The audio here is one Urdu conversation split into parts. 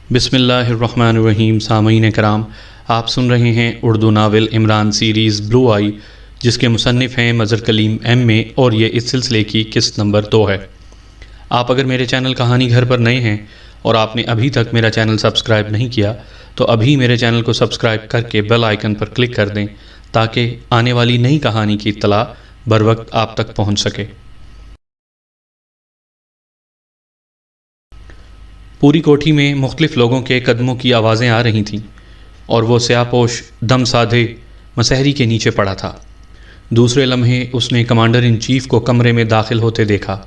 بسم اللہ الرحمن الرحیم۔ سامعین کرام، آپ سن رہے ہیں اردو ناول عمران سیریز بلو آئی، جس کے مصنف ہیں مظہر کلیم ایم اے، اور یہ اس سلسلے کی قسط نمبر 2 ہے۔ آپ اگر میرے چینل کہانی گھر پر نئے ہیں اور آپ نے ابھی تک میرا چینل سبسکرائب نہیں کیا تو ابھی میرے چینل کو سبسکرائب کر کے بیل آئیکن پر کلک کر دیں تاکہ آنے والی نئی کہانی کی اطلاع بروقت آپ تک پہنچ سکے۔ پوری کوٹھی میں مختلف لوگوں کے قدموں کی آوازیں آ رہی تھیں اور وہ سیاہ پوش دم سادھے مسحری کے نیچے پڑا تھا۔ دوسرے لمحے اس نے کمانڈر ان چیف کو کمرے میں داخل ہوتے دیکھا۔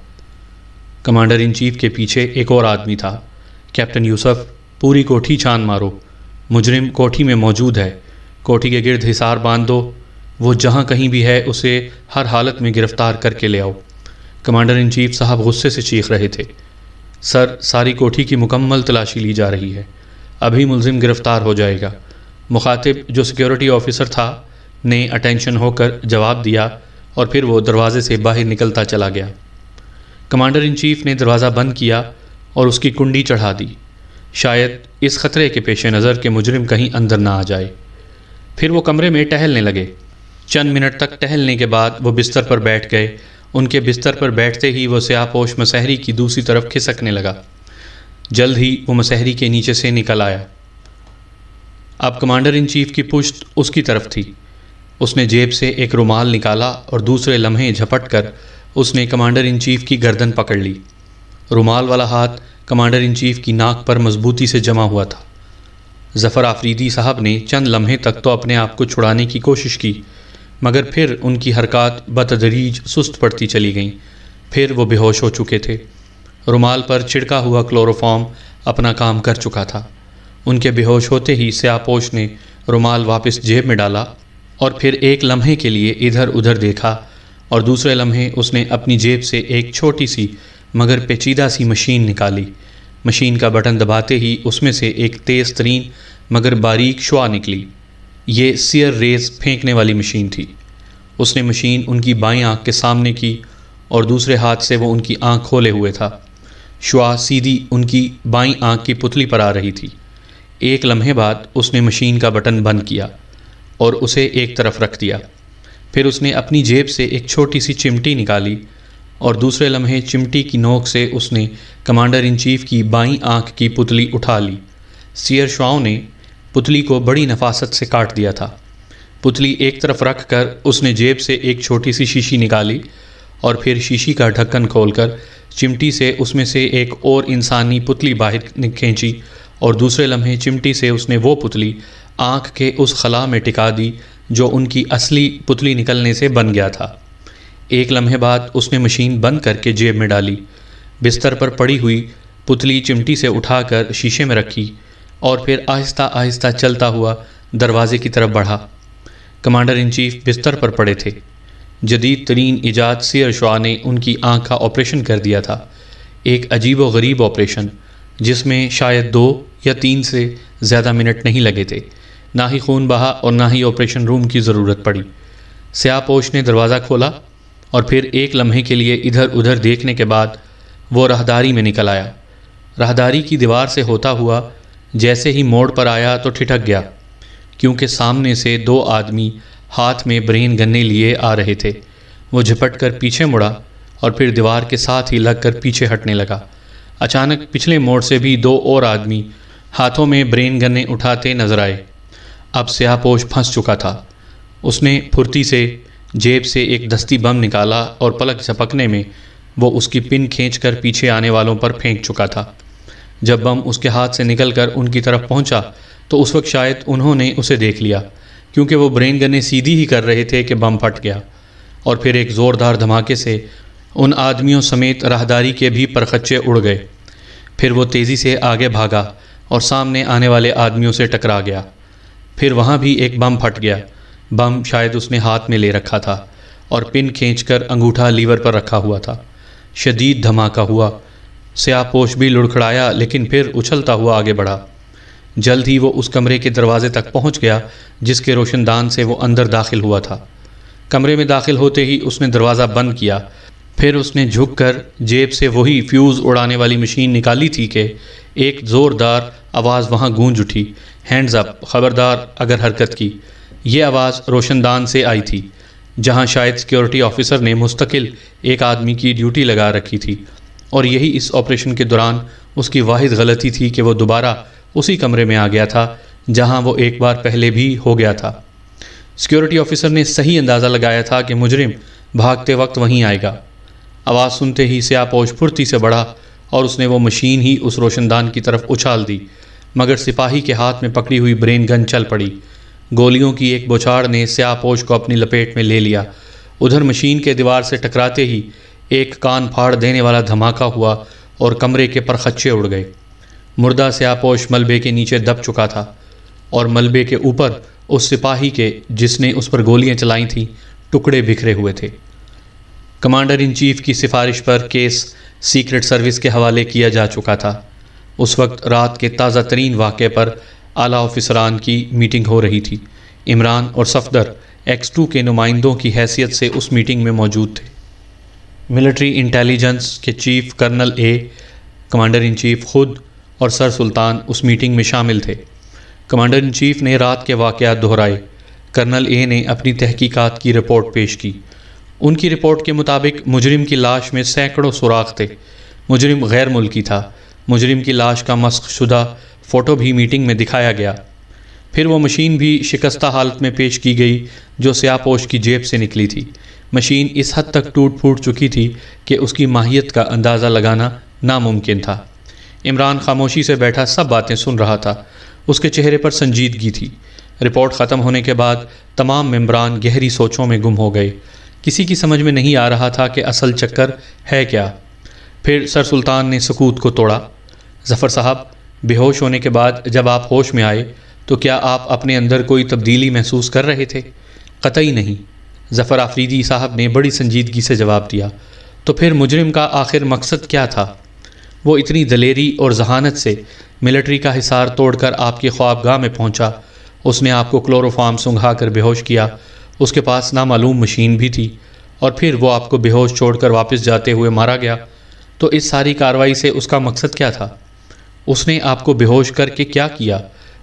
کمانڈر ان چیف کے پیچھے ایک اور آدمی تھا۔ کیپٹن یوسف، پوری کوٹھی چھان مارو، مجرم کوٹھی میں موجود ہے، کوٹھی کے گرد حصار باندھ دو، وہ جہاں کہیں بھی ہے اسے ہر حالت میں گرفتار کر کے لے آؤ۔ کمانڈر ان چیف صاحب غصے سے چیخ رہے تھے۔ سر، ساری کوٹھی کی مکمل تلاشی لی جا رہی ہے، ابھی ملزم گرفتار ہو جائے گا۔ مخاطب جو سیکیورٹی آفیسر تھا نے اٹینشن ہو کر جواب دیا اور پھر وہ دروازے سے باہر نکلتا چلا گیا۔ کمانڈر ان چیف نے دروازہ بند کیا اور اس کی کنڈی چڑھا دی، شاید اس خطرے کے پیش نظر کہ مجرم کہیں اندر نہ آ جائے۔ پھر وہ کمرے میں ٹہلنے لگے۔ چند منٹ تک ٹہلنے کے بعد وہ بستر پر بیٹھ گئے۔ ان کے بستر پر بیٹھتے ہی وہ سیاہ پوش مسحری کی دوسری طرف کھسکنے لگا۔ جلد ہی وہ مسحری کے نیچے سے نکل آیا۔ اب کمانڈر ان چیف کی پشت اس کی طرف تھی۔ اس نے جیب سے ایک رومال نکالا اور دوسرے لمحے جھپٹ کر اس نے کمانڈر ان چیف کی گردن پکڑ لی۔ رومال والا ہاتھ کمانڈر ان چیف کی ناک پر مضبوطی سے جمع ہوا تھا۔ ظفر آفریدی صاحب نے چند لمحے تک تو اپنے آپ کو چھڑانے کی کوشش کی، مگر پھر ان کی حرکات بتدریج سست پڑتی چلی گئیں۔ پھر وہ بے ہوش ہو چکے تھے۔ رومال پر چھڑکا ہوا کلوروفارم اپنا کام کر چکا تھا۔ ان کے بے ہوش ہوتے ہی سیاہ پوش نے رومال واپس جیب میں ڈالا اور پھر ایک لمحے کے لیے ادھر ادھر دیکھا، اور دوسرے لمحے اس نے اپنی جیب سے ایک چھوٹی سی مگر پیچیدہ سی مشین نکالی۔ مشین کا بٹن دباتے ہی اس میں سے ایک تیز ترین مگر باریک شعاع نکلی۔ یہ سیئر ریز پھینکنے والی مشین تھی۔ اس نے مشین ان کی بائیں آنکھ کے سامنے کی اور دوسرے ہاتھ سے وہ ان کی آنکھ کھولے ہوئے تھا۔ شعاع سیدھی ان کی بائیں آنکھ کی پتلی پر آ رہی تھی۔ ایک لمحے بعد اس نے مشین کا بٹن بند کیا اور اسے ایک طرف رکھ دیا۔ پھر اس نے اپنی جیب سے ایک چھوٹی سی چمٹی نکالی اور دوسرے لمحے چمٹی کی نوک سے اس نے کمانڈر ان چیف کی بائیں آنکھ کی پتلی اٹھا لی۔ سیئر شعاعوں نے پتلی کو بڑی نفاست سے کاٹ دیا تھا۔ پتلی ایک طرف رکھ کر اس نے جیب سے ایک چھوٹی سی شیشی نکالی اور پھر شیشی کا ڈھکن کھول کر چمٹی سے اس میں سے ایک اور انسانی پتلی باہر کھینچی، اور دوسرے لمحے چمٹی سے اس نے وہ پتلی آنکھ کے اس خلا میں ٹکا دی جو ان کی اصلی پتلی نکلنے سے بن گیا تھا۔ ایک لمحے بعد اس نے مشین بند کر کے جیب میں ڈالی، بستر پر پڑی ہوئی پتلی چمٹی سے اٹھا کر شیشے میں رکھی اور پھر آہستہ آہستہ چلتا ہوا دروازے کی طرف بڑھا۔ کمانڈر ان چیف بستر پر پڑے تھے۔ جدید ترین ایجاد سیئر شعاع نے ان کی آنکھ کا آپریشن کر دیا تھا، ایک عجیب و غریب آپریشن جس میں شاید 2 یا 3 سے زیادہ منٹ نہیں لگے تھے۔ نہ ہی خون بہا اور نہ ہی آپریشن روم کی ضرورت پڑی۔ سیاہ پوش نے دروازہ کھولا اور پھر ایک لمحے کے لیے ادھر ادھر دیکھنے کے بعد وہ راہداری میں نکل آیا۔ راہداری کی دیوار سے ہوتا ہوا جیسے ہی موڑ پر آیا تو ٹھٹک گیا، کیونکہ سامنے سے 2 آدمی ہاتھ میں برین گنے لیے آ رہے تھے۔ وہ جھپٹ کر پیچھے مڑا اور پھر دیوار کے ساتھ ہی لگ کر پیچھے ہٹنے لگا۔ اچانک پچھلے موڑ سے بھی 2 اور آدمی ہاتھوں میں برین گنے اٹھاتے نظر آئے۔ اب سیاہ پوش پھنس چکا تھا۔ اس نے پھرتی سے جیب سے ایک دستی بم نکالا اور پلک جھپکنے میں وہ اس کی پن کھینچ کر پیچھے آنے والوں پر پھینک چکا تھا۔ جب بم اس کے ہاتھ سے نکل کر ان کی طرف پہنچا تو اس وقت شاید انہوں نے اسے دیکھ لیا، کیونکہ وہ برین گنے سیدھی ہی کر رہے تھے کہ بم پھٹ گیا اور پھر ایک زوردار دھماکے سے ان آدمیوں سمیت راہداری کے بھی پرخچے اڑ گئے۔ پھر وہ تیزی سے آگے بھاگا اور سامنے آنے والے آدمیوں سے ٹکرا گیا۔ پھر وہاں بھی ایک بم پھٹ گیا۔ بم شاید اس نے ہاتھ میں لے رکھا تھا اور پن کھینچ کر انگوٹھا لیور پر رکھا ہوا تھا۔ شدید دھماکہ ہوا۔ سیاہ پوش بھی لڑکھڑایا لیکن پھر اچھلتا ہوا آگے بڑھا۔ جلد ہی وہ اس کمرے کے دروازے تک پہنچ گیا جس کے روشن دان سے وہ اندر داخل ہوا تھا۔ کمرے میں داخل ہوتے ہی اس نے دروازہ بند کیا۔ پھر اس نے جھک کر جیب سے وہی فیوز اڑانے والی مشین نکالی تھی کہ ایک زوردار آواز وہاں گونج اٹھی، ہینڈز اپ، خبردار اگر حرکت کی۔ یہ آواز روشن دان سے آئی تھی، جہاں شاید سیکیورٹی آفیسر نے مستقل ایک آدمی کی ڈیوٹی لگا رکھی تھی، اور یہی اس آپریشن کے دوران اس کی واحد غلطی تھی کہ وہ دوبارہ اسی کمرے میں آ گیا تھا جہاں وہ ایک بار پہلے بھی ہو گیا تھا۔ سیکیورٹی آفیسر نے صحیح اندازہ لگایا تھا کہ مجرم بھاگتے وقت وہیں آئے گا۔ آواز سنتے ہی سیاہ پوش پھرتی سے بڑھا اور اس نے وہ مشین ہی اس روشن دان کی طرف اچھال دی، مگر سپاہی کے ہاتھ میں پکڑی ہوئی برین گن چل پڑی۔ گولیوں کی ایک بوچھاڑ نے سیاہ پوش کو اپنی لپیٹ میں لے لیا۔ ادھر مشین کے دیوار سے ٹکراتے ہی ایک کان پھاڑ دینے والا دھماکہ ہوا اور کمرے کے پرخچے اڑ گئے۔ مردہ سیاہ پوش ملبے کے نیچے دب چکا تھا، اور ملبے کے اوپر اس سپاہی کے جس نے اس پر گولیاں چلائی تھیں ٹکڑے بکھرے ہوئے تھے۔ کمانڈر ان چیف کی سفارش پر کیس سیکرٹ سروس کے حوالے کیا جا چکا تھا۔ اس وقت رات کے تازہ ترین واقعے پر اعلیٰ آفیسران کی میٹنگ ہو رہی تھی۔ عمران اور صفدر X2 کے نمائندوں کی حیثیت سے اس میٹنگ میں موجود تھے۔ ملٹری انٹیلیجنس کے chief colonel A, commander in chief خود اور سر سلطان اس میٹنگ میں شامل تھے۔ کمانڈر ان چیف نے رات کے واقعات دہرائے۔ کرنل اے نے اپنی تحقیقات کی رپورٹ پیش کی۔ ان کی رپورٹ کے مطابق مجرم کی لاش میں سینکڑوں سوراخ تھے۔ مجرم غیر ملکی تھا۔ مجرم کی لاش کا مسخ شدہ فوٹو بھی میٹنگ میں دکھایا گیا۔ پھر وہ مشین بھی شکستہ حالت میں پیش کی گئی جو سیاہ پوش کی جیب سے نکلی تھی۔ مشین اس حد تک ٹوٹ پھوٹ چکی تھی کہ اس کی ماہیت کا اندازہ لگانا ناممکن تھا۔ عمران خاموشی سے بیٹھا سب باتیں سن رہا تھا۔ اس کے چہرے پر سنجیدگی تھی۔ رپورٹ ختم ہونے کے بعد تمام ممبران گہری سوچوں میں گم ہو گئے۔ کسی کی سمجھ میں نہیں آ رہا تھا کہ اصل چکر ہے کیا۔ پھر سر سلطان نے سکوت کو توڑا۔ ظفر صاحب، بے ہوش ہونے کے بعد جب آپ ہوش میں آئے تو کیا آپ اپنے اندر کوئی تبدیلی محسوس کر رہے تھے؟ قطعی نہیں، ظفر آفریدی صاحب نے بڑی سنجیدگی سے جواب دیا۔ تو پھر مجرم کا آخر مقصد کیا تھا؟ وہ اتنی دلیری اور ذہانت سے ملٹری کا حصار توڑ کر آپ کی خوابگاہ میں پہنچا۔ اس نے آپ کو کلوروفارم سنگھا کر بے ہوش کیا۔ اس کے پاس نامعلوم مشین بھی تھی، اور پھر وہ آپ کو بے ہوش چھوڑ کر واپس جاتے ہوئے مارا گیا۔ تو اس ساری کارروائی سے اس کا مقصد کیا تھا؟ اس نے آپ کو بے ہوش کر کے کیا کیا؟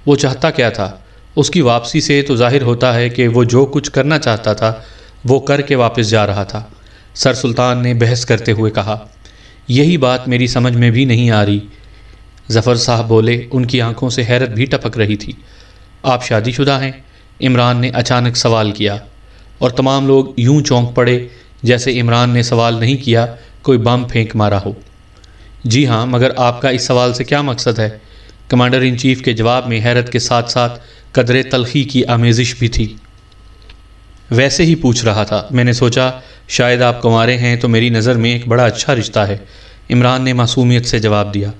وہ چاہتا کیا تھا؟ اس کی واپسی سے تو ظاہر ہوتا ہے کہ وہ جو کچھ کرنا چاہتا تھا وہ کر کے واپس جا رہا تھا۔ سر سلطان نے بحث کرتے ہوئے کہا۔ یہی بات میری سمجھ میں بھی نہیں آ رہی، ظفر صاحب بولے۔ ان کی آنکھوں سے حیرت بھی ٹپک رہی تھی۔ آپ شادی شدہ ہیں؟ عمران نے اچانک سوال کیا، اور تمام لوگ یوں چونک پڑے جیسے عمران نے سوال نہیں کیا کوئی بم پھینک مارا ہو۔ جی ہاں، مگر آپ کا اس سوال سے کیا مقصد ہے؟ کمانڈر ان چیف کے جواب میں حیرت کے ساتھ ساتھ قدرے تلخی کی آمیزش بھی تھی۔ ویسے ہی پوچھ رہا تھا، میں نے سوچا شاید آپ کنوارے ہیں تو میری نظر میں ایک بڑا اچھا رشتہ ہے، عمران نے معصومیت سے جواب دیا،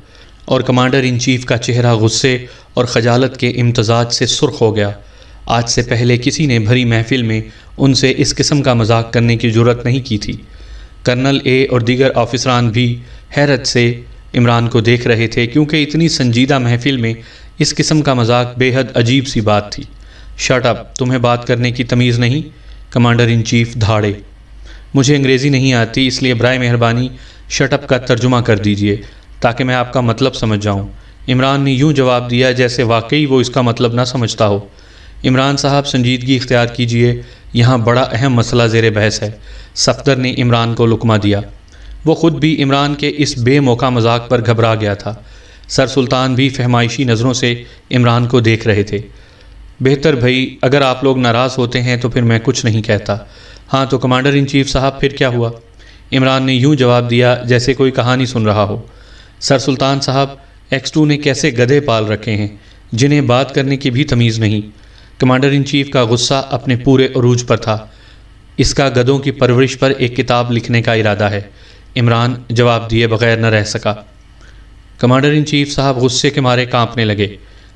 اور کمانڈر ان چیف کا چہرہ غصے اور خجالت کے امتزاج سے سرخ ہو گیا۔ آج سے پہلے کسی نے بھری محفل میں ان سے اس قسم کا مذاق کرنے کی جرأت نہیں کی تھی۔ کرنل اے اور دیگر آفیسران بھی حیرت سے عمران کو دیکھ رہے تھے، کیونکہ اتنی سنجیدہ محفل میں اس قسم کا مذاق بے حد عجیب سی بات تھی۔ شٹ اپ، تمہیں بات کرنے کی تمیز نہیں؟ کمانڈر ان چیف دھاڑے۔ مجھے انگریزی نہیں آتی، اس لیے برائے مہربانی شٹ اپ کا ترجمہ کر دیجئے تاکہ میں آپ کا مطلب سمجھ جاؤں۔ عمران نے یوں جواب دیا جیسے واقعی وہ اس کا مطلب نہ سمجھتا ہو۔ عمران صاحب سنجیدگی اختیار کیجئے، یہاں بڑا اہم مسئلہ زیر بحث ہے۔ صفدر نے عمران کو لقمہ دیا۔ وہ خود بھی عمران کے اس بے موقع مذاق پر گھبرا گیا تھا۔ سر سلطان بھی فہمائشی نظروں سے عمران کو دیکھ رہے تھے۔ بہتر بھائی، اگر آپ لوگ ناراض ہوتے ہیں تو پھر میں کچھ نہیں کہتا۔ ہاں تو کمانڈر ان چیف صاحب، پھر کیا ہوا؟ عمران نے یوں جواب دیا جیسے کوئی کہانی سن رہا ہو۔ سر سلطان صاحب، X2 نے کیسے گدھے پال رکھے ہیں جنہیں بات کرنے کی بھی تمیز نہیں۔ کمانڈر ان چیف کا غصہ اپنے پورے عروج پر تھا۔ اس کا گدھوں کی پرورش پر ایک کتاب لکھنے کا ارادہ ہے۔ عمران جواب دیے بغیر نہ رہ سکا۔ کمانڈر ان چیف صاحب غصے کے مارے کانپنے لگے۔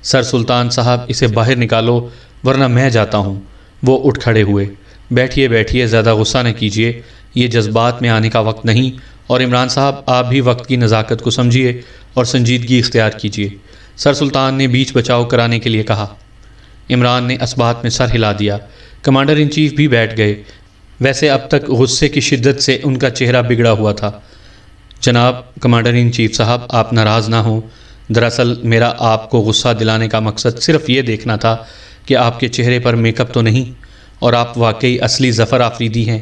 سر سلطان صاحب، اسے باہر نکالو ورنہ میں جاتا ہوں۔ وہ اٹھ کھڑے ہوئے۔ بیٹھیے بیٹھیے، زیادہ غصہ نہ کیجیے، یہ جذبات میں آنے کا وقت نہیں، اور عمران صاحب آپ بھی وقت کی نزاکت کو سمجھیے اور سنجیدگی اختیار کیجیے، سر سلطان نے بیچ بچاؤ کرانے کے لیے کہا۔ عمران نے اسبات میں سر ہلا دیا۔ کمانڈر ان چیف بھی بیٹھ گئے۔ ویسے اب تک غصے کی شدت سے ان کا چہرہ بگڑا ہوا تھا۔ جناب کمانڈر ان چیف صاحب، آپ ناراض نہ ہوں، دراصل میرا آپ کو غصہ دلانے کا مقصد صرف یہ دیکھنا تھا کہ آپ کے چہرے پر میک اپ تو نہیں اور آپ واقعی اصلی ظفر آفریدی ہیں،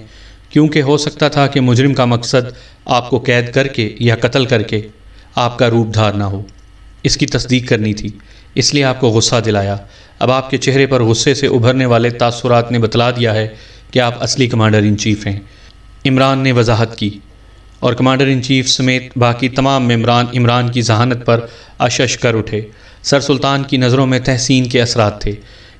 کیونکہ ہو سکتا تھا کہ مجرم کا مقصد آپ کو قید کر کے یا قتل کر کے آپ کا روپ دھارنا ہو۔ اس کی تصدیق کرنی تھی، اس لیے آپ کو غصہ دلایا۔ اب آپ کے چہرے پر غصے سے ابھرنے والے تاثرات نے بتلا دیا ہے کہ آپ اصلی کمانڈر ان چیف ہیں، عمران نے وضاحت کی، اور کمانڈر ان چیف سمیت باقی تمام ممبران عمران کی ذہانت پر اشش کر اٹھے۔ سر سلطان کی نظروں میں تحسین کے اثرات تھے۔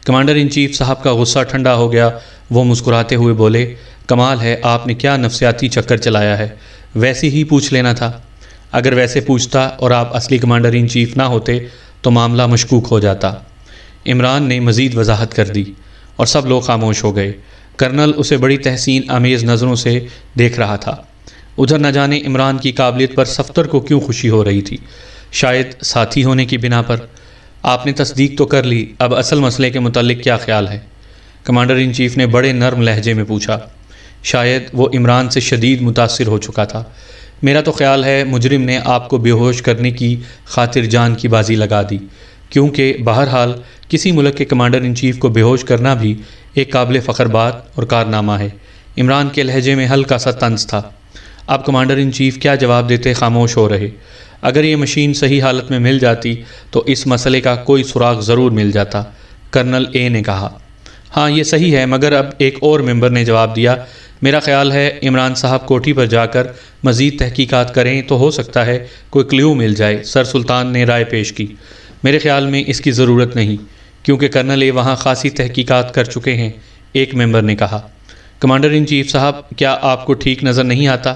کمانڈر ان چیف صاحب کا غصہ ٹھنڈا ہو گیا۔ وہ مسکراتے ہوئے بولے، کمال ہے، آپ نے کیا نفسیاتی چکر چلایا ہے، ویسے ہی پوچھ لینا تھا۔ اگر ویسے پوچھتا اور آپ اصلی کمانڈر ان چیف نہ ہوتے تو معاملہ مشکوک ہو جاتا۔ عمران نے مزید وضاحت کر دی اور سب لوگ خاموش ہو گئے۔ کرنل اسے بڑی تحسین آمیز نظروں سے دیکھ رہا تھا۔ ادھر نہ جانے عمران کی قابلیت پر صفدر کو کیوں خوشی ہو رہی تھی، شاید ساتھی ہونے کی بنا پر۔ آپ نے تصدیق تو کر لی، اب اصل مسئلے کے متعلق کیا خیال ہے؟ کمانڈر ان چیف نے بڑے نرم لہجے میں پوچھا۔ شاید وہ عمران سے شدید متاثر ہو چکا تھا۔ میرا تو خیال ہے مجرم نے آپ کو بے ہوش کرنے کی خاطر جان کی بازی لگا دی، کیونکہ بہرحال کسی ملک کے کمانڈر ان چیف کو بے ہوش کرنا بھی ایک قابل فخر بات اور کارنامہ ہے۔ عمران کے لہجے میں ہلکا سا طنز تھا۔ اب کمانڈر ان چیف کیا جواب دیتے، خاموش ہو رہے۔ اگر یہ مشین صحیح حالت میں مل جاتی تو اس مسئلے کا کوئی سراغ ضرور مل جاتا، کرنل اے نے کہا۔ ہاں یہ صحیح ہے، مگر اب ایک اور ممبر نے جواب دیا، میرا خیال ہے عمران صاحب کوٹھی پر جا کر مزید تحقیقات کریں تو ہو سکتا ہے کوئی کلیو مل جائے۔ سر سلطان نے رائے پیش کی۔ میرے خیال میں اس کی ضرورت نہیں، کیونکہ کرنل اے وہاں خاصی تحقیقات کر چکے ہیں، ایک ممبر نے کہا۔ کمانڈر ان چیف صاحب، کیا آپ کو ٹھیک نظر نہیں آتا؟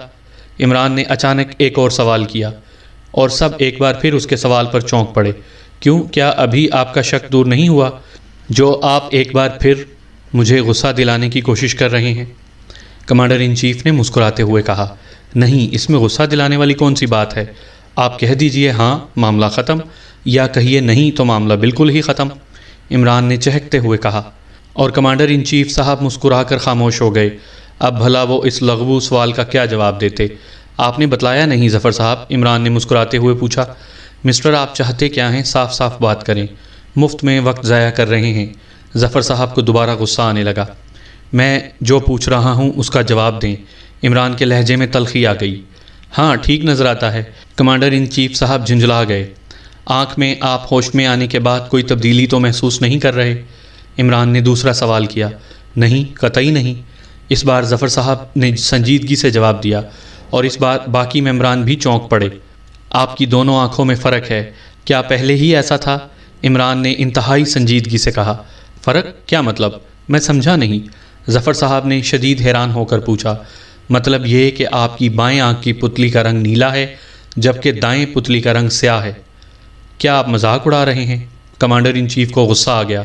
عمران نے اچانک ایک اور سوال کیا، اور سب ایک بار پھر اس کے سوال پر چونک پڑے۔ کیوں، کیا ابھی آپ کا شک دور نہیں ہوا جو آپ ایک بار پھر مجھے غصہ دلانے کی کوشش کر رہے ہیں؟ کمانڈر ان چیف نے مسکراتے ہوئے کہا، نہیں، اس میں غصہ دلانے والی کون سی بات ہے؟ آپ کہہ دیجئے ہاں معاملہ ختم، یا کہیے نہیں تو معاملہ بالکل ہی ختم، عمران نے چہکتے ہوئے کہا، اور کمانڈر ان چیف صاحب مسکرا کر خاموش ہو گئے۔ اب بھلا وہ اس لغو سوال کا کیا جواب دیتے؟ آپ نے بتلایا نہیں ظفر صاحب، عمران نے مسکراتے ہوئے پوچھا۔ مسٹر، آپ چاہتے کیا ہیں؟ صاف صاف بات کریں، مفت میں وقت ضائع کر رہے ہیں۔ ظفر صاحب کو دوبارہ غصہ آنے لگا۔ میں جو پوچھ رہا ہوں اس کا جواب دیں، عمران کے لہجے میں تلخی آ گئی۔ ہاں ٹھیک نظر آتا ہے، کمانڈر ان چیف صاحب جھنجھلا گئے۔ آنکھ میں آپ ہوش میں آنے کے بعد کوئی تبدیلی تو محسوس نہیں کر رہے؟ عمران نے دوسرا سوال کیا۔ نہیں، قطعی نہیں، اس بار ظفر صاحب نے سنجیدگی سے جواب دیا، اور اس بار باقی ممبران بھی چونک پڑے۔ آپ کی دونوں آنکھوں میں فرق ہے، کیا پہلے ہی ایسا تھا؟ عمران نے انتہائی سنجیدگی سے کہا۔ فرق؟ کیا مطلب؟ میں سمجھا نہیں، ظفر صاحب نے شدید حیران ہو کر پوچھا۔ مطلب یہ کہ آپ کی بائیں آنکھ کی پتلی کا رنگ نیلا ہے جبکہ دائیں پتلی کا رنگ سیاہ ہے۔ کیا آپ مذاق اڑا رہے ہیں؟ کمانڈر ان چیف کو غصہ آ گیا،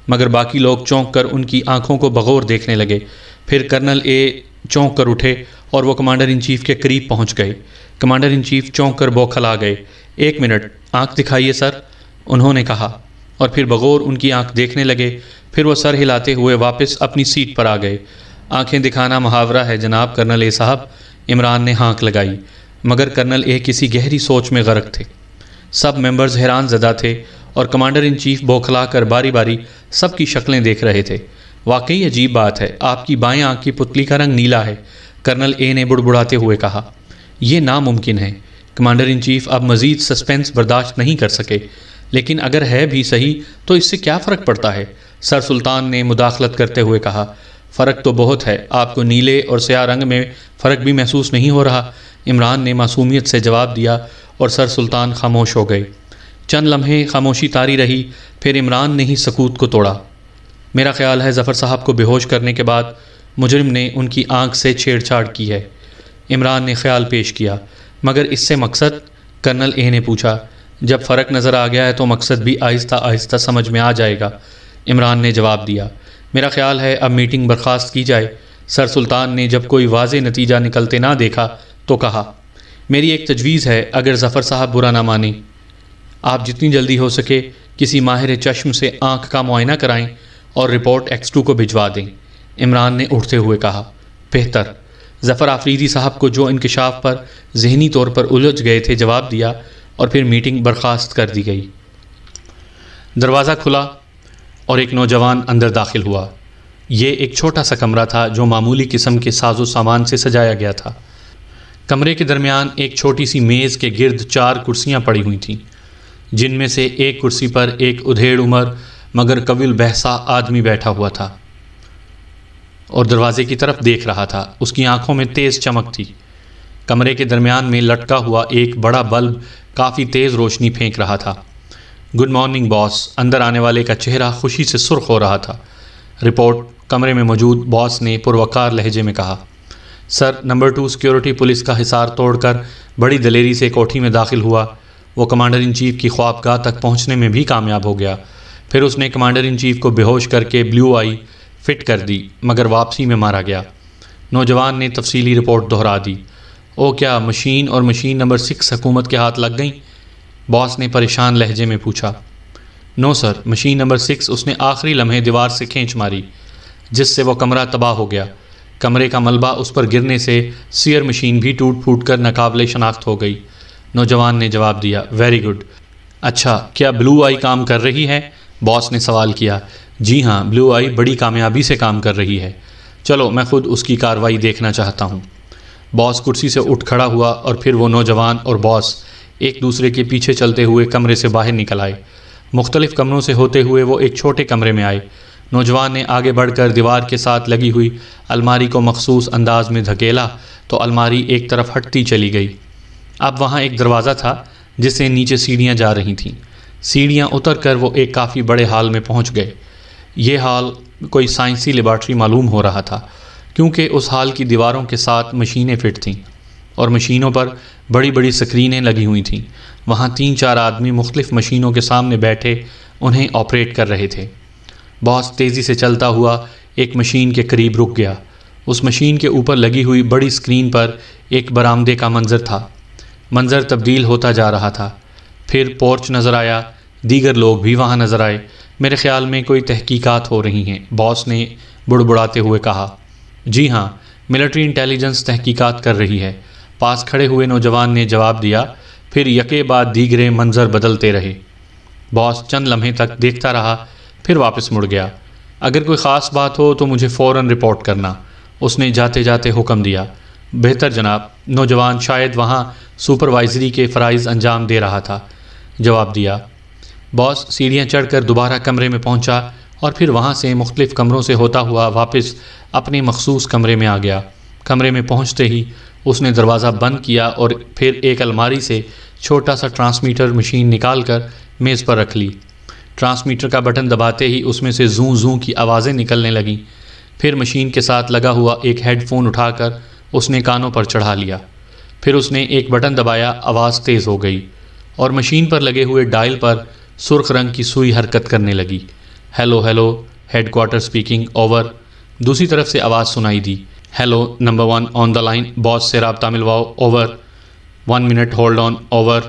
مگر باقی لوگ چونک کر ان کی آنکھوں کو بغور دیکھنے لگے۔ پھر کرنل اے چونک کر اٹھے اور وہ کمانڈر ان چیف کے قریب پہنچ گئے۔ کمانڈر ان چیف چونک کر بوکھلا گئے۔ ایک منٹ، آنکھ دکھائیے سر، انہوں نے کہا، اور پھر بغور ان کی آنکھ دیکھنے لگے۔ پھر وہ سر ہلاتے ہوئے واپس اپنی سیٹ پر آ گئے۔ آنکھیں دکھانا محاورہ ہے جناب کرنل اے صاحب، عمران نے ہانک لگائی، مگر کرنل اے کسی گہری سوچ میں غرق تھے۔ سب ممبرز حیران زدہ تھے اور کمانڈر ان چیف بوکھلا کر باری باری سب کی شکلیں دیکھ رہے تھے۔ واقعی عجیب بات ہے، آپ کی بائیں آنکھ کی پتلی کا رنگ نیلا ہے، کرنل اے نے بڑبڑاتے ہوئے کہا۔ یہ ناممکن ہے۔ کمانڈر ان چیف اب مزید سسپینس برداشت نہیں کر سکے۔ لیکن اگر ہے بھی صحیح تو اس سے کیا فرق پڑتا ہے؟ سر سلطان نے مداخلت کرتے ہوئے کہا۔ فرق تو بہت ہے، آپ کو نیلے اور سیاہ رنگ میں فرق بھی محسوس نہیں ہو رہا؟ عمران نے معصومیت سے جواب دیا اور سر سلطان خاموش ہو گئے۔ چند لمحے خاموشی طاری رہی، پھر عمران نے ہی سکوت کو توڑا۔ میرا خیال ہے ظفر صاحب کو بے ہوش کرنے کے بعد مجرم نے ان کی آنکھ سے چھیڑ چھاڑ کی ہے، عمران نے خیال پیش کیا۔ مگر اس سے مقصد؟ کرنل اے نے پوچھا۔ جب فرق نظر آ گیا ہے تو مقصد بھی آہستہ آہستہ سمجھ میں آ جائے گا، عمران نے جواب دیا۔ میرا خیال ہے اب میٹنگ برخاست کی جائے۔ سر سلطان نے جب کوئی واضح نتیجہ نکلتے نہ دیکھا تو کہا، میری ایک تجویز ہے، اگر ظفر صاحب برا نہ مانیں، آپ جتنی جلدی ہو سکے کسی ماہر چشم سے آنکھ کا معائنہ کرائیں اور رپورٹ ایکس 2 کو بھجوا دیں، عمران نے اٹھتے ہوئے کہا۔ بہتر، ظفر آفریدی صاحب کو جو انکشاف پر ذہنی طور پر الجھ گئے تھے جواب دیا، اور پھر میٹنگ برخاست کر دی گئی۔ دروازہ کھلا اور ایک نوجوان اندر داخل ہوا۔ یہ ایک چھوٹا سا کمرہ تھا جو معمولی قسم کے ساز و سامان سے سجایا گیا تھا۔ کمرے کے درمیان ایک چھوٹی سی میز کے گرد 4 کرسیاں پڑی ہوئی تھیں، جن میں سے ایک کرسی پر ایک ادھیڑ عمر مگر قابل بحث آدمی بیٹھا ہوا تھا اور دروازے کی طرف دیکھ رہا تھا۔ اس کی آنکھوں میں تیز چمک تھی۔ کمرے کے درمیان میں لٹکا ہوا ایک بڑا بلب کافی تیز روشنی پھینک رہا تھا۔ گڈ مارننگ باس، اندر آنے والے کا چہرہ خوشی سے سرخ ہو رہا تھا۔ رپورٹ، کمرے میں موجود باس نے پروقار لہجے میں کہا۔ سر، نمبر 2 سیکیورٹی پولیس کا حصار توڑ کر بڑی دلیری سے کوٹھی میں داخل ہوا۔ وہ کمانڈر ان چیف کی خوابگاہ تک پہنچنے میں بھی کامیاب ہو گیا۔ پھر اس نے کمانڈر ان چیف کو بے ہوش کر کے بلیو آئی فٹ کر دی، مگر واپسی میں مارا گیا۔ نوجوان نے تفصیلی رپورٹ دہرا دی۔ او کیا مشین اور مشین نمبر 6 حکومت کے ہاتھ لگ گئیں؟ باس نے پریشان لہجے میں پوچھا۔ نو سر، مشین نمبر 6 اس نے آخری لمحے دیوار سے کھینچ ماری، جس سے وہ کمرہ تباہ ہو گیا۔ کمرے کا ملبہ اس پر گرنے سے سیئر مشین بھی ٹوٹ پھوٹ کر ناقابل شناخت ہو گئی۔ نوجوان نے جواب دیا، ویری گڈ۔ اچھا، کیا بلو آئی کام کر رہی ہے؟ باس نے سوال کیا۔ جی ہاں، بلو آئی بڑی کامیابی سے کام کر رہی ہے۔ چلو میں خود اس کی کارروائی دیکھنا چاہتا ہوں۔ باس کرسی سے اٹھ کھڑا ہوا اور پھر وہ نوجوان اور باس ایک دوسرے کے پیچھے چلتے ہوئے کمرے سے باہر نکل آئے۔ مختلف کمروں سے ہوتے ہوئے وہ ایک چھوٹے کمرے میں آئے۔ نوجوان نے آگے بڑھ کر دیوار کے ساتھ لگی ہوئی الماری کو مخصوص انداز میں دھکیلا تو الماری ایک طرف ہٹتی چلی گئی۔ اب وہاں ایک دروازہ تھا جس سے نیچے سیڑھیاں جا رہی تھیں۔ سیڑھیاں اتر کر وہ ایک کافی بڑے ہال میں پہنچ گئے۔ یہ ہال کوئی سائنسی لیبارٹری معلوم ہو رہا تھا، کیونکہ اس ہال کی دیواروں کے ساتھ مشینیں فٹ تھیں اور مشینوں پر بڑی بڑی سکرینیں لگی ہوئی تھیں۔ وہاں 3-4 آدمی مختلف مشینوں کے سامنے بیٹھے انہیں آپریٹ کر رہے تھے۔ باس تیزی سے چلتا ہوا ایک مشین کے قریب رک گیا۔ اس مشین کے اوپر لگی ہوئی بڑی سکرین پر ایک برآمدے کا منظر تھا۔ منظر تبدیل ہوتا جا رہا تھا۔ پھر پورچ نظر آیا، دیگر لوگ بھی وہاں نظر آئے۔ میرے خیال میں کوئی تحقیقات ہو رہی ہیں، باس نے بڑبڑاتے ہوئے کہا۔ جی ہاں، ملٹری انٹیلیجنس تحقیقات کر رہی ہے، پاس کھڑے ہوئے نوجوان نے جواب دیا۔ پھر یکے بعد دیگرے منظر بدلتے رہے۔ باس چند لمحے تک دیکھتا رہا، پھر واپس مڑ گیا۔ اگر کوئی خاص بات ہو تو مجھے فوراً رپورٹ کرنا، اس نے جاتے جاتے حکم دیا۔ بہتر جناب۔ نوجوان شاید وہاں سپروائزری کے فرائض انجام دے رہا تھا، جواب دیا۔ باس سیڑھیاں چڑھ کر دوبارہ کمرے میں پہنچا اور پھر وہاں سے مختلف کمروں سے ہوتا ہوا واپس اپنے مخصوص کمرے میں آ گیا۔ کمرے میں پہنچتے ہی اس نے دروازہ بند کیا اور پھر ایک الماری سے چھوٹا سا ٹرانسمیٹر مشین نکال کر میز پر رکھ لی۔ ٹرانسمیٹر کا بٹن دباتے ہی اس میں سے زوں زوں کی آوازیں نکلنے لگیں۔ پھر مشین کے ساتھ لگا ہوا ایک ہیڈ فون اٹھا کر اس نے کانوں پر چڑھا لیا۔ پھر اس نے ایک بٹن دبایا، آواز تیز ہو گئی اور مشین پر لگے ہوئے ڈائل پر سرخ رنگ کی سوئی حرکت کرنے لگی۔ Hello hello, headquarter speaking, over. دوسری طرف سے آواز سنائی دی۔ Hello, number 1 on the line, boss سے رابطہ ملواؤ، over. 1 minute hold on, over.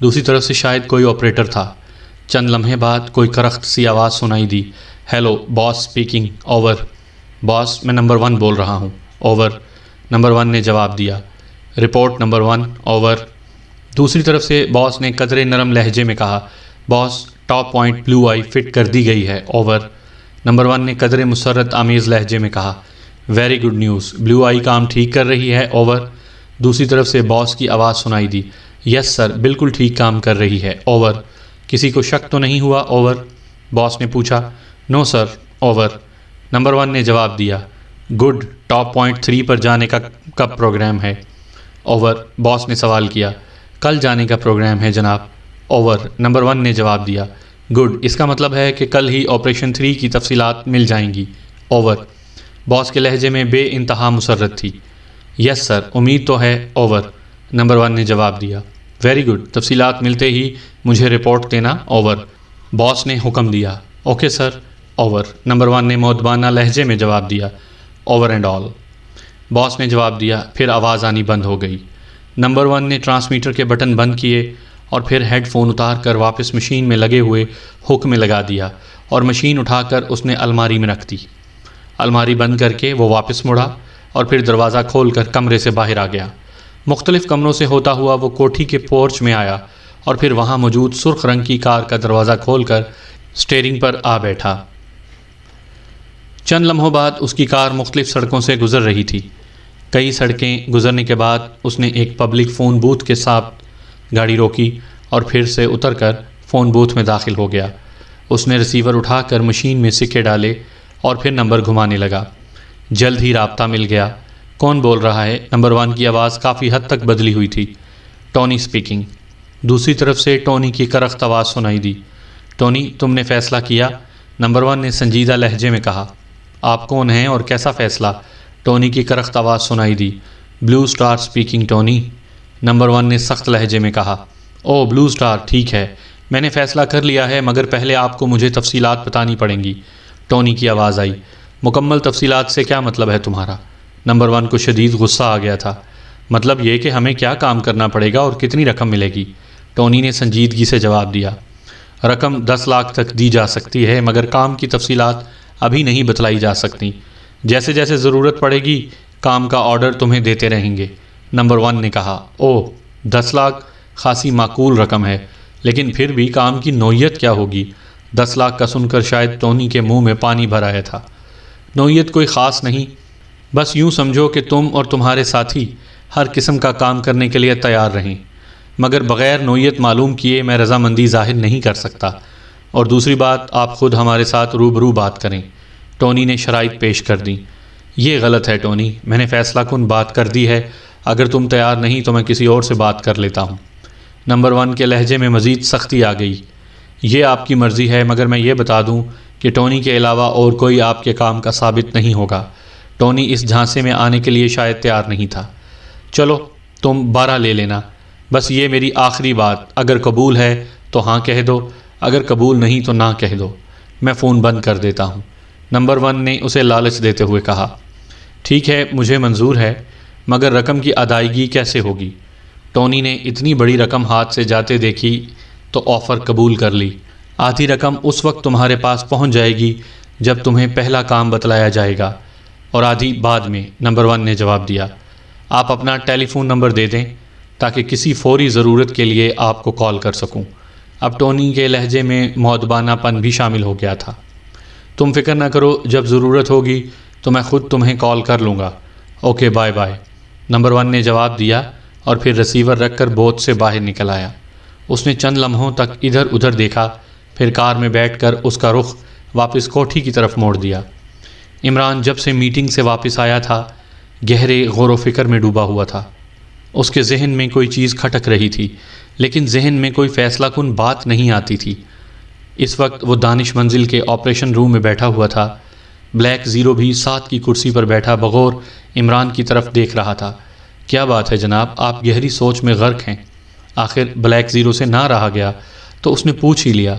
دوسری طرف سے شاید کوئی آپریٹر تھا۔ چند لمحے بعد کوئی کرخت سی آواز سنائی دی۔ ہیلو، باس اسپیکنگ، اوور۔ باس، میں نمبر 1 بول رہا ہوں، اوور۔ نمبر 1 نے جواب دیا۔ Report number 1، over. دوسری طرف سے باس نے قدرے نرم لہجے میں کہا، باس، ٹاپ پوائنٹ بلو آئی فٹ کر دی گئی ہے، اوور۔ نمبر 1 نے قدرے مسرت آمیز لہجے میں کہا، ویری گڈ نیوز، بلو آئی کام ٹھیک کر رہی ہے، اوور۔ دوسری طرف سے باس کی آواز سنائی دی، یس سر، بالکل ٹھیک کام کر رہی ہے، اوور۔ کسی کو شک تو نہیں ہوا، اوور؟ باس نے پوچھا۔ نو سر، اوور۔ نمبر 1 نے جواب دیا۔ گڈ، ٹاپ پوائنٹ 3 پر جانے کا کب پروگرام ہے، اوور؟ باس نے سوال کیا۔ کل جانے کا پروگرام ہے جناب، اوور۔ نمبر 1 نے جواب دیا۔ گڈ، اس کا مطلب ہے کہ کل ہی آپریشن 3 کی تفصیلات مل جائیں گی، اوور۔ باس کے لہجے میں بے انتہا مسرت تھی۔ یس سر، امید تو ہے، اوور۔ نمبر 1 نے جواب دیا۔ ویری گڈ، تفصیلات ملتے ہی مجھے رپورٹ دینا، اوور۔ باس نے حکم دیا۔ Okay sir, over. نمبر 1 نے مؤدبانہ لہجے میں جواب دیا، اوور اینڈ آل۔ باس نے جواب دیا، پھر آواز آنی بند ہو گئی۔ نمبر 1 نے ٹرانسمیٹر کے بٹن بند کیے اور پھر ہیڈ فون اتار کر واپس مشین میں لگے ہوئے ہک میں لگا دیا اور مشین اٹھا کر اس نے الماری میں رکھ دی۔ الماری بند کر کے وہ واپس مڑا اور پھر دروازہ کھول کر کمرے سے باہر آ گیا۔ مختلف کمروں سے ہوتا ہوا وہ کوٹھی کے پورچ میں آیا اور پھر وہاں موجود سرخ رنگ کی کار کا دروازہ کھول کر اسٹیئرنگ پر آ بیٹھا۔ چند لمحوں بعد اس کی کار مختلف سڑکوں سے گزر رہی تھی۔ کئی سڑکیں گزرنے کے بعد اس نے ایک پبلک فون بوتھ کے ساتھ گاڑی روکی اور پھر سے اتر کر فون بوتھ میں داخل ہو گیا۔ اس نے ریسیور اٹھا کر مشین میں سکے ڈالے اور پھر نمبر گھمانے لگا۔ جلد ہی رابطہ مل گیا۔ کون بول رہا ہے؟ نمبر 1 کی آواز کافی حد تک بدلی ہوئی تھی۔ Tony speaking. دوسری طرف سے ٹونی کی کرخت آواز سنائی دی۔ ٹونی، تم نے فیصلہ کیا؟ نمبر 1 نے سنجیدہ لہجے میں کہا۔ آپ کون ہیں اور کیسا فیصلہ؟ ٹونی کی کرخت آواز سنائی دی۔ بلو سٹار اسپیکنگ ٹونی، نمبر 1 نے سخت لہجے میں کہا۔ او بلو سٹار، ٹھیک ہے، میں نے فیصلہ کر لیا ہے، مگر پہلے آپ کو مجھے تفصیلات بتانی پڑیں گی۔ ٹونی کی آواز آئی۔ مکمل تفصیلات سے کیا مطلب ہے تمہارا؟ نمبر 1 کو شدید غصہ آ گیا تھا۔ مطلب یہ کہ ہمیں کیا کام کرنا پڑے گا اور کتنی رقم ملے گی؟ ٹونی نے سنجیدگی سے جواب دیا۔ رقم 10 لاکھ تک دی جا سکتی ہے، مگر کام کی تفصیلات ابھی نہیں بتلائی جا سکتی۔ جیسے جیسے ضرورت پڑے گی کام کا آرڈر تمہیں دیتے رہیں گے، نمبر 1 نے کہا۔ او 10 لاکھ خاصی معقول رقم ہے، لیکن پھر بھی کام کی نوعیت کیا ہوگی؟ 10 لاکھ کا سن کر شاید ٹونی کے منہ میں پانی بھر آیا تھا۔ نوعیت کوئی خاص نہیں، بس یوں سمجھو کہ تم اور تمہارے ساتھی ہر قسم کا کام کرنے کے لیے تیار رہیں، مگر بغیر نوعیت معلوم کیے میں رضامندی ظاہر نہیں کر سکتا۔ اور دوسری بات، آپ خود ہمارے ساتھ روبرو بات کریں۔ ٹونی نے شرائط پیش کر دی۔ یہ غلط ہے ٹونی، میں نے فیصلہ کن بات کر دی ہے، اگر تم تیار نہیں تو میں کسی اور سے بات کر لیتا ہوں۔ نمبر 1 کے لہجے میں مزید سختی آ گئی۔ یہ آپ کی مرضی ہے، مگر میں یہ بتا دوں کہ ٹونی کے علاوہ اور کوئی آپ کے کام کا ثابت نہیں ہوگا۔ ٹونی اس جھانسے میں آنے کے لیے شاید تیار نہیں تھا۔ چلو تم 12 لے لینا، بس یہ میری آخری بات، اگر قبول ہے تو ہاں کہہ دو، اگر قبول نہیں تو نہ کہہ دو، میں فون بند کر دیتا ہوں۔ نمبر 1 نے اسے لالچ دیتے ہوئے کہا۔ ٹھیک ہے، مجھے منظور ہے، مگر رقم کی ادائیگی کیسے ہوگی؟ ٹونی نے اتنی بڑی رقم ہاتھ سے جاتے دیکھی تو آفر قبول کر لی۔ آدھی رقم اس وقت تمہارے پاس پہنچ جائے گی جب تمہیں پہلا کام بتلایا جائے گا، اور آدھی بعد میں، نمبر 1 نے جواب دیا۔ آپ اپنا ٹیلی فون نمبر دے دیں تاکہ کسی فوری ضرورت کے لیے آپ کو کال کر سکوں۔ اب ٹونی کے لہجے میں مؤدبانہ پن بھی شامل ہو گیا تھا۔ تم فکر نہ کرو، جب ضرورت ہوگی تو میں خود تمہیں کال کر لوں گا۔ اوکے، بائے بائے، نمبر 1 نے جواب دیا اور پھر ریسیور رکھ کر بوتھ سے باہر نکل آیا۔ اس نے چند لمحوں تک ادھر ادھر دیکھا، پھر کار میں بیٹھ کر اس کا رخ واپس کوٹھی کی طرف موڑ دیا۔ عمران جب سے میٹنگ سے واپس آیا تھا گہرے غور و فکر میں ڈوبا ہوا تھا۔ اس کے ذہن میں کوئی چیز کھٹک رہی تھی، لیکن ذہن میں کوئی فیصلہ کن بات نہیں آتی تھی۔ اس وقت وہ دانش منزل کے آپریشن روم میں بیٹھا ہوا تھا۔ بلیک زیرو بھی ساتھ کی کرسی پر بیٹھا بغور عمران کی طرف دیکھ رہا تھا۔ کیا بات ہے جناب، آپ گہری سوچ میں غرق ہیں؟ آخر بلیک زیرو سے نہ رہا گیا تو اس نے پوچھ ہی لیا۔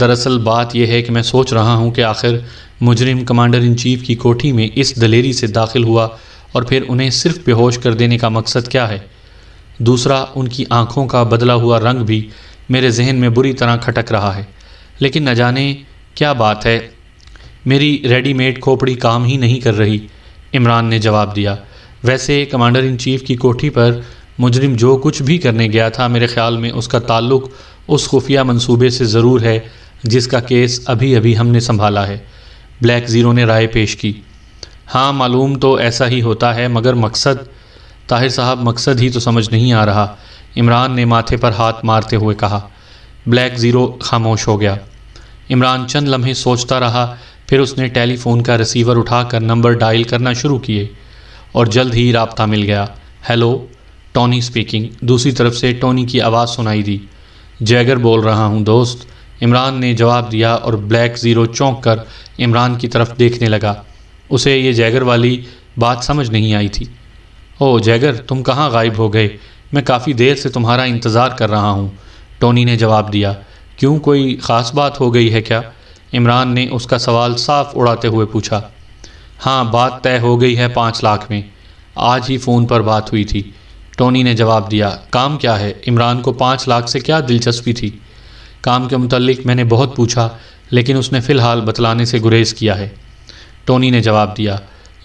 دراصل بات یہ ہے کہ میں سوچ رہا ہوں کہ آخر مجرم کمانڈر ان چیف کی کوٹھی میں اس دلیری سے داخل ہوا اور پھر انہیں صرف بے ہوش کر دینے کا مقصد کیا ہے؟ دوسرا، ان کی آنکھوں کا بدلا ہوا رنگ بھی میرے ذہن میں بری طرح کھٹک رہا ہے، لیکن نہ جانے کیا بات ہے، میری ریڈی میڈ کھوپڑی کام ہی نہیں کر رہی۔ عمران نے جواب دیا۔ ویسے کمانڈر ان چیف کی کوٹھی پر مجرم جو کچھ بھی کرنے گیا تھا، میرے خیال میں اس کا تعلق اس خفیہ منصوبے سے ضرور ہے جس کا کیس ابھی ابھی ہم نے سنبھالا ہے۔ بلیک زیرو نے رائے پیش کی۔ ہاں معلوم تو ایسا ہی ہوتا ہے، مگر مقصد؟ طاہر صاحب مقصد ہی تو سمجھ نہیں آ رہا، عمران نے ماتھے پر ہاتھ مارتے ہوئے کہا۔ بلیک زیرو خاموش ہو گیا۔ عمران چند لمحے سوچتا رہا، پھر اس نے ٹیلی فون کا ریسیور اٹھا کر نمبر ڈائل کرنا شروع کیے اور جلد ہی رابطہ مل گیا۔ Hello, Tony speaking. دوسری طرف سے ٹونی کی آواز سنائی دی۔ جیگر بول رہا ہوں دوست، عمران نے جواب دیا اور بلیک زیرو چونک کر عمران کی طرف دیکھنے لگا۔ اسے یہ جیگر والی بات سمجھ نہیں آئی تھی۔ او جیگر، تم کہاں غائب ہو گئے؟ میں کافی دیر سے تمہارا انتظار کر رہا ہوں، ٹونی نے جواب دیا۔ کیوں، کوئی خاص بات ہو گئی ہے کیا؟ عمران نے اس کا سوال صاف اڑاتے ہوئے پوچھا۔ ہاں، بات طے ہو گئی ہے 5 لاکھ میں، آج ہی فون پر بات ہوئی تھی، ٹونی نے جواب دیا۔ کام کیا ہے؟ عمران کو 5 لاکھ سے کیا دلچسپی تھی؟ کام کے متعلق میں نے بہت پوچھا، لیکن اس نے فی الحال بتلانے سے گریز کیا ہے، ٹونی نے جواب دیا۔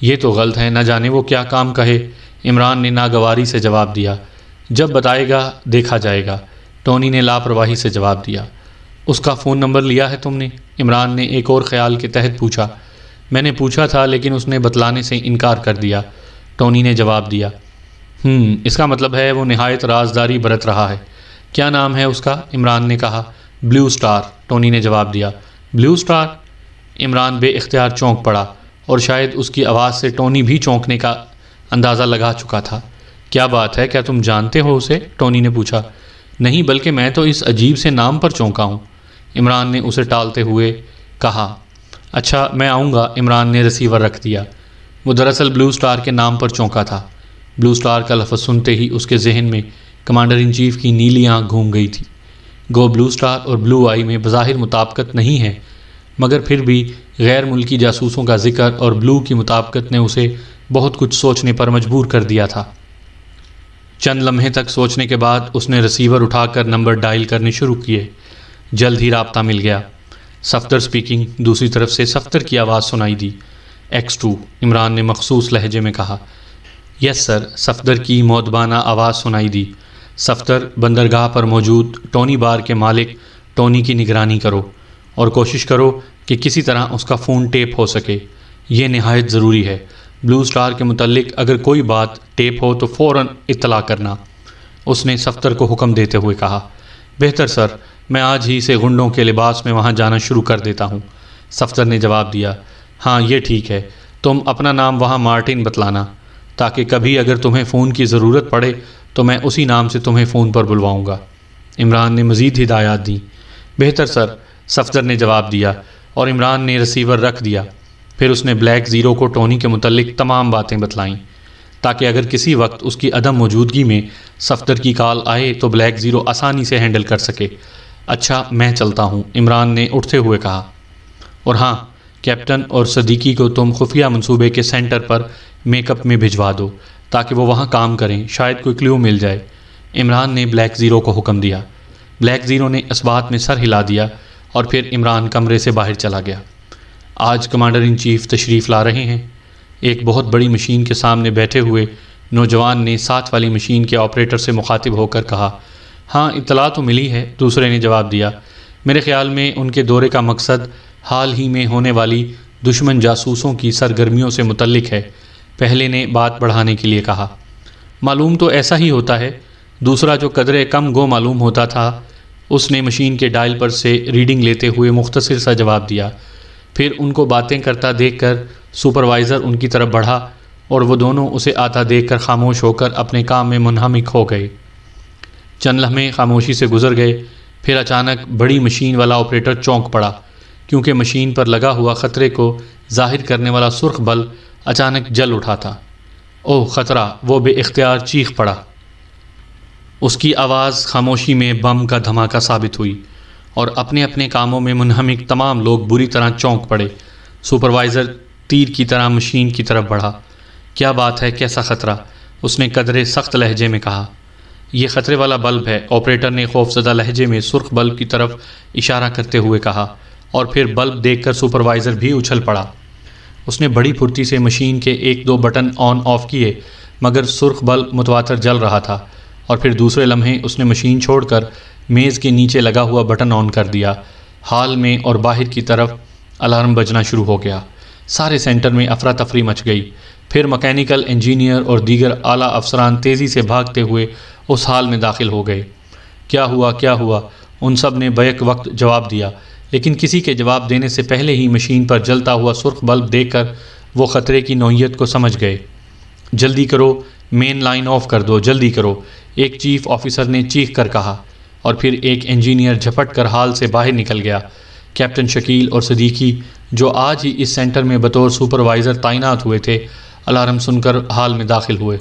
یہ تو غلط ہے، نہ جانے وہ کیا کام کہے، عمران نے ناگواری سے جواب دیا۔ جب بتائے گا دیکھا جائے گا، ٹونی نے لاپرواہی سے جواب دیا۔ اس کا فون نمبر لیا ہے تم نے؟ عمران نے ایک اور خیال کے تحت پوچھا۔ میں نے پوچھا تھا لیکن اس نے بتلانے سے انکار کر دیا، ٹونی نے جواب دیا۔ اس کا مطلب ہے وہ نہایت رازداری برت رہا ہے۔ کیا نام ہے اس کا؟ عمران نے کہا۔ بلیو سٹار، ٹونی نے جواب دیا۔ Blue star? عمران بے اختیار چونک پڑا، اور شاید اس کی آواز سے ٹونی بھی چونکنے کا اندازہ لگا چکا تھا۔ کیا بات ہے، کیا تم جانتے ہو اسے؟ ٹونی نے پوچھا۔ نہیں، بلکہ میں تو اس عجیب سے نام پر چونکا ہوں، عمران نے اسے ٹالتے ہوئے کہا۔ اچھا، میں آؤں گا، عمران نے ریسیور رکھ دیا۔ وہ دراصل بلیو سٹار کے نام پر چونکا تھا۔ بلیو سٹار کا لفظ سنتے ہی اس کے ذہن میں کمانڈر ان چیف کی نیلی آنکھ گھوم گئی تھی۔ گو بلیو سٹار اور بلیو آئی میں بظاہر مطابقت نہیں ہے، مگر پھر بھی غیر ملکی جاسوسوں کا ذکر اور بلیو کی مطابقت نے اسے بہت کچھ سوچنے پر مجبور کر دیا تھا۔ چند لمحے تک سوچنے کے بعد اس نے ریسیور اٹھا کر نمبر ڈائل کرنے شروع کیے۔ جلد ہی رابطہ مل گیا۔ صفدر سپیکنگ، دوسری طرف سے صفدر کی آواز سنائی دی۔ X2، عمران نے مخصوص لہجے میں کہا۔ یس سر، صفدر کی مؤدبانہ آواز سنائی دی۔ صفدر، بندرگاہ پر موجود ٹونی بار کے مالک ٹونی کی نگرانی کرو اور کوشش کرو کہ کسی طرح اس کا فون ٹیپ ہو سکے، یہ نہایت ضروری ہے۔ بلیو سٹار کے متعلق اگر کوئی بات ٹیپ ہو تو فوراً اطلاع کرنا، اس نے صفدر کو حکم دیتے ہوئے کہا۔ بہتر سر، میں آج ہی سے غنڈوں کے لباس میں وہاں جانا شروع کر دیتا ہوں، صفدر نے جواب دیا۔ ہاں، یہ ٹھیک ہے، تم اپنا نام وہاں مارٹن بتلانا، تاکہ کبھی اگر تمہیں فون کی ضرورت پڑے تو میں اسی نام سے تمہیں فون پر بلواؤں گا، عمران نے مزید ہدایات دیں۔ بہتر سر، صفدر نے جواب دیا، اور عمران نے ریسیور رکھ دیا۔ پھر اس نے بلیک زیرو کو ٹونی کے متعلق تمام باتیں بتلائیں، تاکہ اگر کسی وقت اس کی عدم موجودگی میں صفدر کی کال آئے تو بلیک زیرو آسانی سے ہینڈل کر سکے۔ اچھا، میں چلتا ہوں، عمران نے اٹھتے ہوئے کہا۔ اور ہاں، کیپٹن اور صدیقی کو تم خفیہ منصوبے کے سینٹر پر میک اپ میں بھجوا دو تاکہ وہ وہاں کام کریں، شاید کوئی کلیو مل جائے، عمران نے بلیک زیرو کو حکم دیا۔ بلیک زیرو نے اس بات میں سر ہلا دیا اور پھر عمران کمرے سے باہر چلا گیا۔ آج کمانڈر ان چیف تشریف لا رہے ہیں، ایک بہت بڑی مشین کے سامنے بیٹھے ہوئے نوجوان نے ساتھ والی مشین کے آپریٹر سے مخاطب ہو کر کہا۔ ہاں، اطلاع تو ملی ہے، دوسرے نے جواب دیا۔ میرے خیال میں ان کے دورے کا مقصد حال ہی میں ہونے والی دشمن جاسوسوں کی سرگرمیوں سے متعلق ہے، پہلے نے بات بڑھانے کے لیے کہا۔ معلوم تو ایسا ہی ہوتا ہے، دوسرا جو قدرے کم گو معلوم ہوتا تھا، اس نے مشین کے ڈائل پر سے ریڈنگ لیتے ہوئے مختصر سا جواب دیا۔ پھر ان کو باتیں کرتا دیکھ کر سپروائزر ان کی طرف بڑھا اور وہ دونوں اسے آتا دیکھ کر خاموش ہو کر اپنے کام میں منہمک ہو گئے۔ چند لمحے خاموشی سے گزر گئے، پھر اچانک بڑی مشین والا آپریٹر چونک پڑا، کیونکہ مشین پر لگا ہوا خطرے کو ظاہر کرنے والا سرخ بلب اچانک جل اٹھا تھا۔ اوہ خطرہ! وہ بے اختیار چیخ پڑا۔ اس کی آواز خاموشی میں بم کا دھماکہ ثابت ہوئی، اور اپنے اپنے کاموں میں منہمک تمام لوگ بری طرح چونک پڑے۔ سپروائزر تیر کی طرح مشین کی طرف بڑھا۔ کیا بات ہے، کیسا خطرہ؟ اس نے قدرے سخت لہجے میں کہا۔ یہ خطرے والا بلب ہے، آپریٹر نے خوفزدہ لہجے میں سرخ بلب کی طرف اشارہ کرتے ہوئے کہا، اور پھر بلب دیکھ کر سپروائزر بھی اچھل پڑا۔ اس نے بڑی پھرتی سے مشین کے ایک دو بٹن آن آف کیے، مگر سرخ بلب متواتر جل رہا تھا، اور پھر دوسرے لمحے اس نے مشین چھوڑ کر میز کے نیچے لگا ہوا بٹن آن کر دیا۔ ہال میں اور باہر کی طرف الارم بجنا شروع ہو گیا۔ سارے سینٹر میں افراتفری مچ گئی۔ پھر مکینیکل انجینئر اور دیگر اعلیٰ افسران تیزی سے بھاگتے ہوئے اس ہال میں داخل ہو گئے۔ کیا ہوا، کیا ہوا؟ ان سب نے بیک وقت جواب دیا، لیکن کسی کے جواب دینے سے پہلے ہی مشین پر جلتا ہوا سرخ بلب دیکھ کر وہ خطرے کی نوعیت کو سمجھ گئے۔ جلدی کرو، مین لائن آف کر دو، جلدی کرو، ایک چیف آفیسر نے چیخ کر کہا، اور پھر ایک انجینئر جھپٹ کر ہال سے باہر نکل گیا۔ کیپٹن شکیل اور صدیقی، جو آج ہی اس سینٹر میں بطور سپروائزر تعینات ہوئے تھے، الارم سن کر ہال میں داخل ہوئے۔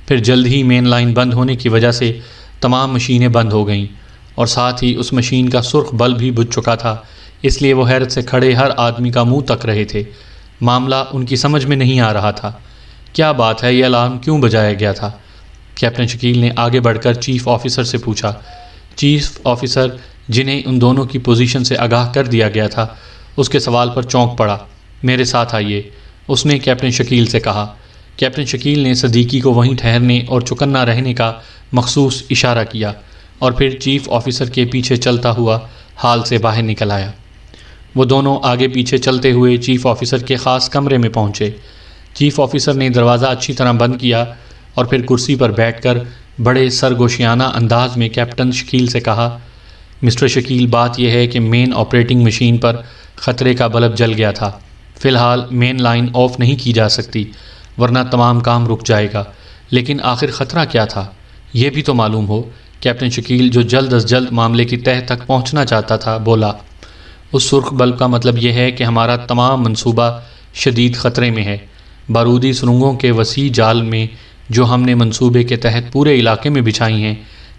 پھر جلد ہی مین لائن بند ہونے کی وجہ سے تمام مشینیں بند ہو گئیں، اور ساتھ ہی اس مشین کا سرخ بلب بھی بجھ چکا تھا، اس لیے وہ حیرت سے کھڑے ہر آدمی کا منہ تک رہے تھے۔ معاملہ ان کی سمجھ میں نہیں آ رہا تھا۔ کیا بات ہے، یہ الارم کیوں بجایا گیا تھا؟ کیپٹن شکیل نے آگے بڑھ کر چیف آفیسر سے پوچھا۔ چیف آفیسر، جنہیں ان دونوں کی پوزیشن سے آگاہ کر دیا گیا تھا، اس کے سوال پر چونک پڑا۔ میرے ساتھ آئیے، اس نے کیپٹن شکیل سے کہا۔ کیپٹن شکیل نے صدیقی کو وہیں ٹھہرنے اور چکنا رہنے کا مخصوص اشارہ کیا۔ اور پھر چیف آفیسر کے پیچھے چلتا ہوا ہال سے باہر نکل آیا۔ وہ دونوں آگے پیچھے چلتے ہوئے چیف آفیسر کے خاص کمرے میں پہنچے۔ چیف آفیسر نے دروازہ اچھی طرح بند کیا اور پھر کرسی پر بیٹھ کر بڑے سرگوشیانہ انداز میں کیپٹن شکیل سے کہا، مسٹر شکیل، بات یہ ہے کہ مین آپریٹنگ مشین پر خطرے کا بلب جل گیا تھا۔ فی الحال مین لائن آف نہیں کی جا سکتی ورنہ تمام کام رک جائے گا، لیکن آخر خطرہ کیا تھا یہ بھی تو معلوم ہو۔ کیپٹن شکیل، جو جلد از جلد معاملے کی تہہ تک پہنچنا چاہتا تھا، بولا، اس سرخ بلب کا مطلب یہ ہے کہ ہمارا تمام منصوبہ شدید خطرے میں ہے۔ بارودی سرنگوں کے وسیع جال میں جو ہم نے منصوبے کے تحت پورے علاقے میں بچھائی ہیں،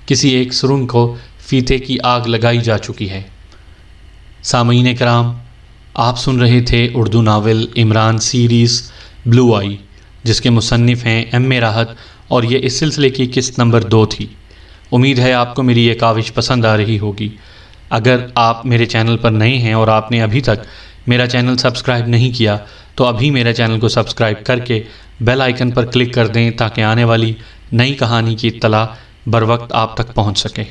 کسی ایک سرنگ کو فیتے کی آگ لگائی جا چکی ہے۔ سامعین کرام، آپ سن رہے تھے اردو ناول عمران سیریز بلو آئی، جس کے مصنف ہیں ایم اے راحت، اور یہ اس سلسلے کی قسط نمبر 2 تھی۔ امید ہے آپ کو میری یہ کاوش پسند آ رہی ہوگی۔ اگر آپ میرے چینل پر نئے ہیں اور آپ نے ابھی تک میرا چینل سبسکرائب نہیں کیا تو ابھی میرے چینل کو سبسکرائب کر کے بیل آئیکن پر کلک کر دیں تاکہ آنے والی نئی کہانی کی اطلاع بر وقت آپ تک پہنچ سکے۔